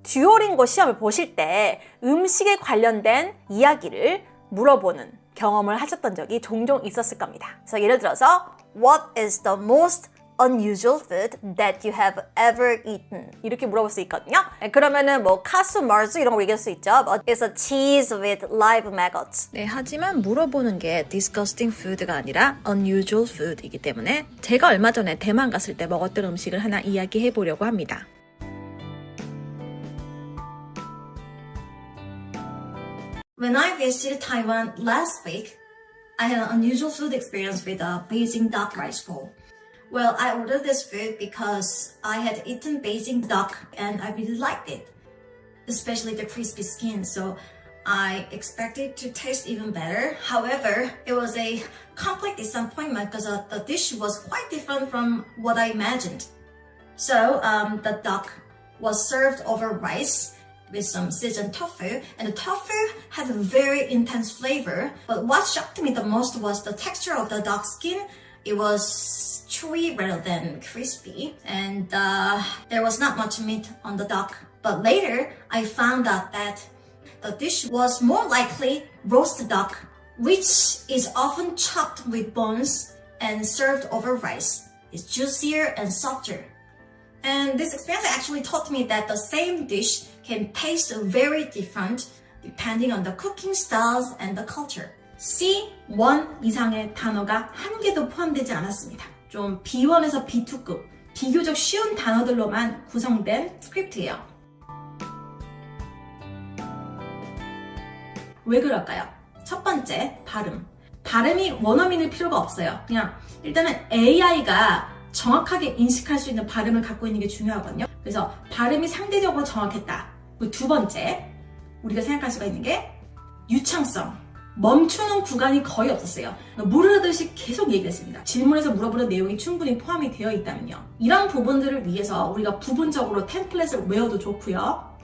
듀오링고 시험을 보실 때 음식에 관련된 이야기를 물어보는 경험을 하셨던 적이 종종 있었을 겁니다. 그래서 예를 들어서 What is the most unusual food that you have ever eaten? 이렇게 물어볼 수 있거든요. 그러면은 뭐 카수, 마르수 이런 거 얘기할 수 있죠. It's a cheese with live maggots. 네, 하지만 물어보는 게 disgusting food가 아니라 unusual food이기 때문에 제가 얼마 전에 대만 갔을 때 먹었던 음식을 하나 이야기해 보려고 합니다. When I visited Taiwan last week, I had an unusual food experience with a Beijing duck rice bowl. Well, I ordered this food because I had eaten Beijing duck and I really liked it, especially the crispy skin, so I expected it to taste even better. However, it was a complete disappointment because the dish was quite different from what I imagined. So the duck was served over rice with some seasoned tofu, and the tofu had a very intense flavor. But what shocked me the most was the texture of the duck skin. It was chewy rather than crispy, and there was not much meat on the duck. But later, I found out that the dish was more likely roast duck, which is often chopped with bones and served over rice. It's juicier and softer. And this experience actually taught me that the same dish can taste very different depending on the cooking styles and the culture. C1 이상의 단어가 한 개도 포함되지 않았습니다. 좀 B1에서 B2급, 비교적 쉬운 단어들로만 구성된 스크립트예요. 왜 그럴까요? 첫 번째, 발음. 발음이 원어민일 필요가 없어요. 그냥 일단은 AI가 정확하게 인식할 수 있는 발음을 갖고 있는 게 중요하거든요. 그래서 발음이 상대적으로 정확했다. 그리고 두 번째, 우리가 생각할 수가 있는 게 유창성. 멈추는 구간이 거의 없었어요. 모르듯이 계속 얘기했습니다. 질문에서 물어보는 내용이 충분히 포함이 되어 있다면요. 이런 부분들을 위해서 우리가 부분적으로 템플릿을 외워도 좋고요.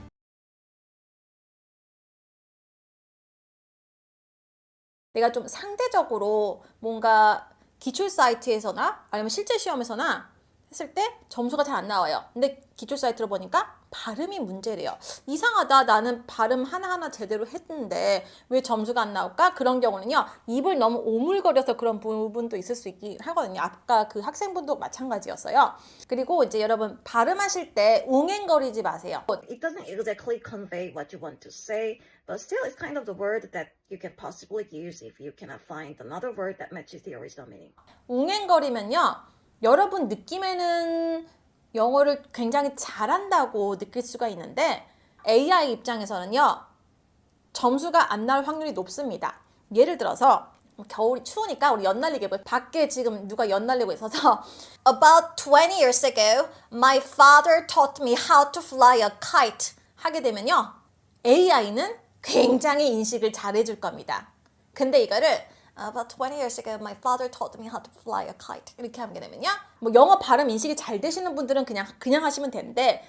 내가 좀 상대적으로 뭔가 기출 사이트에서나 아니면 실제 시험에서나 했을 때 점수가 잘 안 나와요. 근데 기출 사이트로 보니까 발음이 문제래요. 이상하다. 나는 발음 하나하나 제대로 했는데 왜 점수가 안 나올까? 그런 경우는요. 입을 너무 오물거려서 그런 부분도 있을 수 있긴 하거든요. 아까 그 학생분도 마찬가지였어요. 그리고 이제 여러분 발음하실 때 웅행거리지 마세요. It doesn't exactly convey what you want to say, but still it's kind of the word that you can possibly use if you cannot find another word that matches the original meaning. 웅행거리면요. 여러분 느낌에는 영어를 굉장히 잘한다고 느낄 수가 있는데 AI 입장에서는요. 점수가 안 나올 확률이 높습니다. 예를 들어서 겨울이 추우니까 우리 연날리기 해봐요. 밖에 지금 누가 연날리고 있어서 About 20 years ago, my father taught me how to fly a kite 하게 되면요. AI는 굉장히 인식을 잘해줄 겁니다. 근데 이거를 About 20 years ago, my father taught me how to fly a kite. 이렇게 하게 되면요. 뭐 영어 발음 인식이 잘 되시는 분들은 그냥 하시면 되는데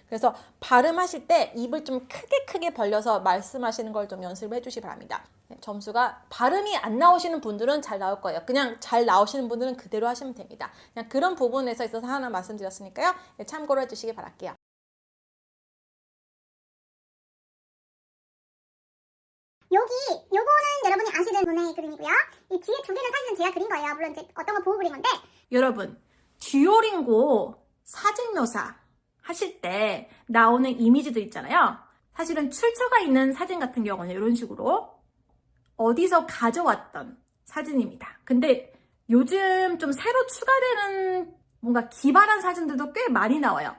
그래서 발음하실 때 입을 좀 크게 벌려서 말씀하시는 걸 좀 연습을 해주시기 바랍니다. 점수가 발음이 안 나오시는 분들은 잘 나올 거예요. 그냥 잘 나오시는 분들은 그대로 하시면 됩니다. 그냥 그런 부분에서 있어서 하나 말씀드렸으니까요. 참고로 해주시기 바랄게요. 요거는 여러분이 아시는 분의 그림이고요. 이 뒤에 두 개는 사실은 제가 그린 거예요. 물론 이제 어떤 거 보고 그린 건데. 여러분, 듀오링고 사진 묘사 하실 때 나오는 이미지들 있잖아요. 사실은 출처가 있는 사진 같은 경우는 이런 식으로 어디서 가져왔던 사진입니다. 근데 요즘 좀 새로 추가되는 뭔가 기발한 사진들도 꽤 많이 나와요.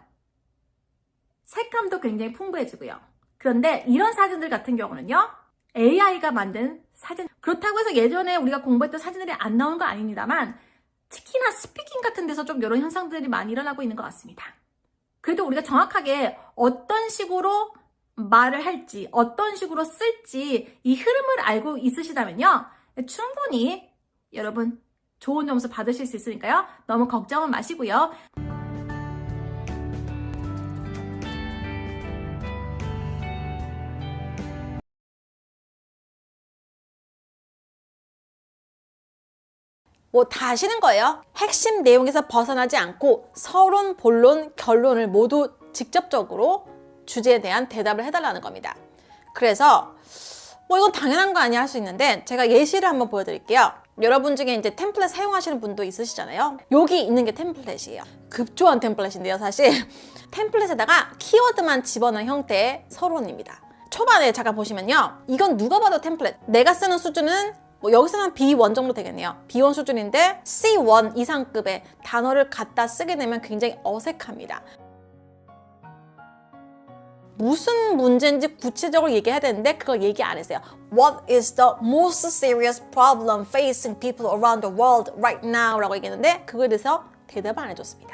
색감도 굉장히 풍부해지고요. 그런데 이런 사진들 같은 경우는요. AI가 만든 사진. 그렇다고 해서 예전에 우리가 공부했던 사진들이 안 나온 거 아닙니다만 특히나 스피킹 같은 데서 좀 이런 현상들이 많이 일어나고 있는 것 같습니다. 그래도 우리가 정확하게 어떤 식으로 말을 할지 어떤 식으로 쓸지 이 흐름을 알고 있으시다면요. 충분히 여러분 좋은 점수 받으실 수 있으니까요. 너무 걱정은 마시고요. 뭐 다 아시는 거예요. 핵심 내용에서 벗어나지 않고 서론, 본론, 결론을 모두 직접적으로 주제에 대한 대답을 해달라는 겁니다. 그래서 뭐 이건 당연한 거 아니야 할 수 있는데 제가 예시를 한번 보여드릴게요. 여러분 중에 이제 템플릿 사용하시는 분도 있으시잖아요. 여기 있는 게 템플릿이에요. 급조한 템플릿인데요, 사실. 템플릿에다가 키워드만 집어넣은 형태의 서론입니다. 초반에 잠깐 보시면요. 이건 누가 봐도 템플릿. 내가 쓰는 수준은 뭐 여기서는 B1 정도 되겠네요. B1 수준인데 C1 이상급의 단어를 갖다 쓰게 되면 굉장히 어색합니다. 무슨 문제인지 구체적으로 얘기해야 되는데 그걸 얘기 안 했어요. What is the most serious problem facing people around the world right now? 라고 얘기했는데 그거에 대해서 대답을 안 해줬습니다.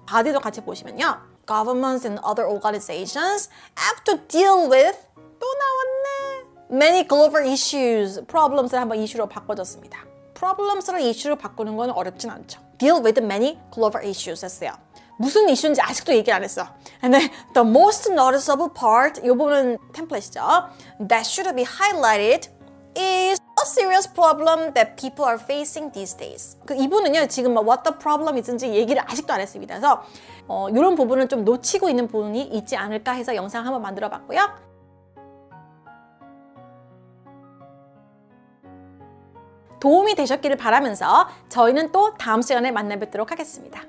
바디도 같이 보시면요. Governments and other organizations have to deal with 또 나왔네. Many global issues. Problems를 한번 이슈로 바꿔줬습니다. Problems를 이슈로 바꾸는 건 어렵진 않죠. Deal with many global issues 했어요. 무슨 이슈인지 아직도 얘기를 안 했어. And then the most noticeable part, 이 부분은 템플릿이죠. That should be highlighted is a serious problem that people are facing these days. 이분은요 지금 what the problem is인지 얘기를 아직도 안 했습니다. 그래서 이런 부분은 좀 놓치고 있는 부분이 있지 않을까 해서 영상 한번 만들어봤고요. 도움이 되셨기를 바라면서 저희는 또 다음 시간에 만나 뵙도록 하겠습니다.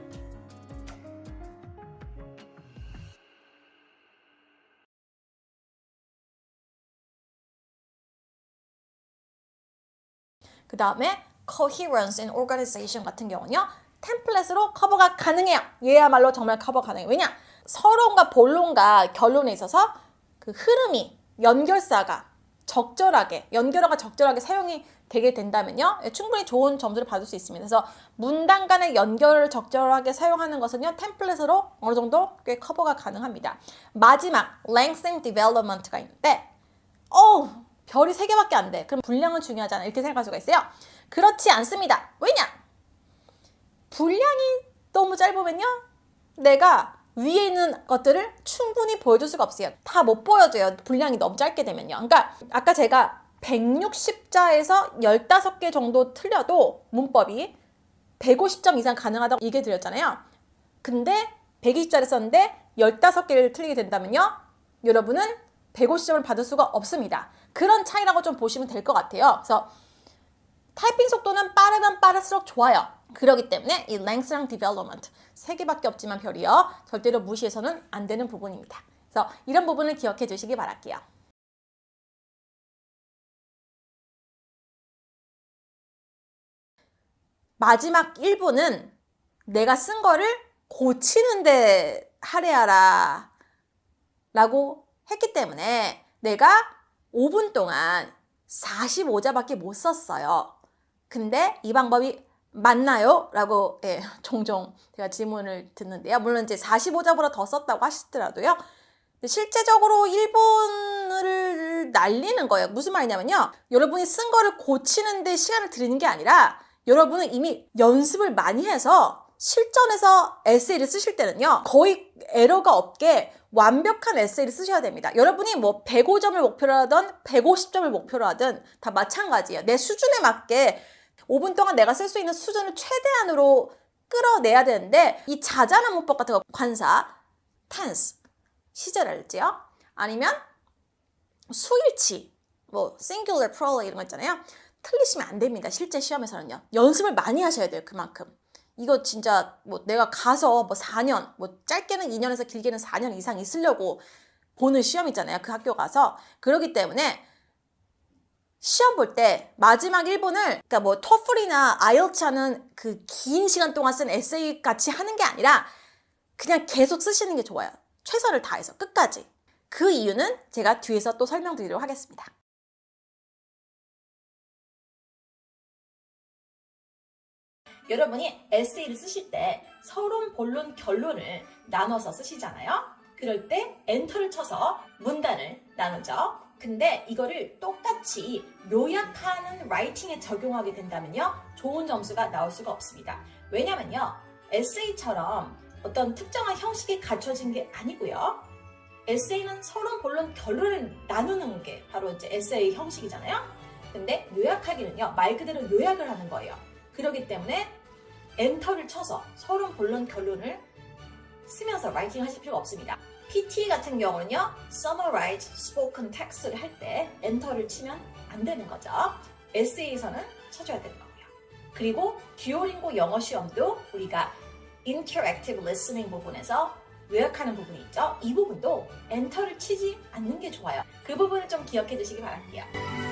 그 다음에 coherence in organization 같은 경우는요. 템플릿으로 커버가 가능해요. 얘야말로 정말 커버 가능해요. 왜냐? 서론과 본론과 결론에 있어서 그 흐름이 연결사가 적절하게 연결어가 적절하게 사용이 되게 된다면요. 충분히 좋은 점수를 받을 수 있습니다. 그래서 문단 간의 연결을 적절하게 사용하는 것은요. 템플릿으로 어느 정도 꽤 커버가 가능합니다. 마지막 length and development가 있는데 별이 3개밖에 안 돼. 그럼 분량은 중요하잖아. 이렇게 생각할 수가 있어요. 그렇지 않습니다. 왜냐? 분량이 너무 짧으면요. 내가 위에 있는 것들을 충분히 보여줄 수가 없어요. 다 못 보여줘요. 분량이 너무 짧게 되면요. 그러니까 아까 제가 160자에서 15개 정도 틀려도 문법이 150점 이상 가능하다고 얘기 드렸잖아요. 근데 120자를 썼는데 15개를 틀리게 된다면요. 여러분은 150점을 받을 수가 없습니다. 그런 차이라고 좀 보시면 될 것 같아요. 그래서 타이핑 속도는 빠르면 빠를수록 좋아요. 그렇기 때문에 이 length랑 development 3개밖에 없지만 별이요. 절대로 무시해서는 안 되는 부분입니다. 그래서 이런 부분을 기억해 주시기 바랄게요. 마지막 1부는 내가 쓴 거를 고치는데 할애하라 라고 했기 때문에 내가 5분 동안 45자밖에 못 썼어요. 근데 이 방법이 맞나요? 라고 종종 제가 질문을 듣는데요. 물론 이제 45자보다 더 썼다고 하시더라도요. 실제적으로 1분을 날리는 거예요. 무슨 말이냐면요. 여러분이 쓴 거를 고치는데 시간을 들이는 게 아니라 여러분은 이미 연습을 많이 해서 실전에서 에세이를 쓰실 때는요. 거의 에러가 없게 완벽한 에세이를 쓰셔야 됩니다. 여러분이 뭐 105점을 목표로 하든 150점을 목표로 하든 다 마찬가지예요. 내 수준에 맞게 5분 동안 내가 쓸 수 있는 수준을 최대한으로 끌어내야 되는데 이 자잘한 문법 같은 거 관사, tense, 시제랄지요. 아니면 수일치, 뭐 singular, plural 이런 거 있잖아요. 틀리시면 안 됩니다. 실제 시험에서는요. 연습을 많이 하셔야 돼요. 그만큼. 이거 진짜 뭐 내가 가서 뭐 4년, 뭐 짧게는 2년에서 길게는 4년 이상 있으려고 보는 시험이잖아요. 그 학교 가서. 그렇기 때문에 시험 볼 때 마지막 1분을 그러니까 뭐 토플이나 아이엘츠 하는 그 긴 시간 동안 쓴 에세이 같이 하는 게 아니라 그냥 계속 쓰시는 게 좋아요. 최선을 다해서 끝까지. 그 이유는 제가 뒤에서 또 설명드리도록 하겠습니다. 여러분이 에세이를 쓰실 때 서론, 본론, 결론을 나눠서 쓰시잖아요. 그럴 때 엔터를 쳐서 문단을 나누죠. 근데 이거를 똑같이 요약하는 라이팅에 적용하게 된다면요. 좋은 점수가 나올 수가 없습니다. 왜냐면요. 에세이처럼 어떤 특정한 형식이 갖춰진 게 아니고요. 에세이는 서론, 본론, 결론을 나누는 게 바로 이제 에세이 형식이잖아요. 근데 요약하기는요. 말 그대로 요약을 하는 거예요. 그렇기 때문에 엔터를 쳐서 서론, 본론, 결론을 쓰면서 라이팅 하실 필요가 없습니다. PT 같은 경우는요, summarize spoken text를 할 때 엔터를 치면 안 되는 거죠. 에세이에서는 쳐줘야 되는 거고요. 그리고 듀오링고 영어 시험도 우리가 interactive listening 부분에서 요약하는 부분이 있죠. 이 부분도 엔터를 치지 않는 게 좋아요. 그 부분을 좀 기억해 두시기 바랄게요.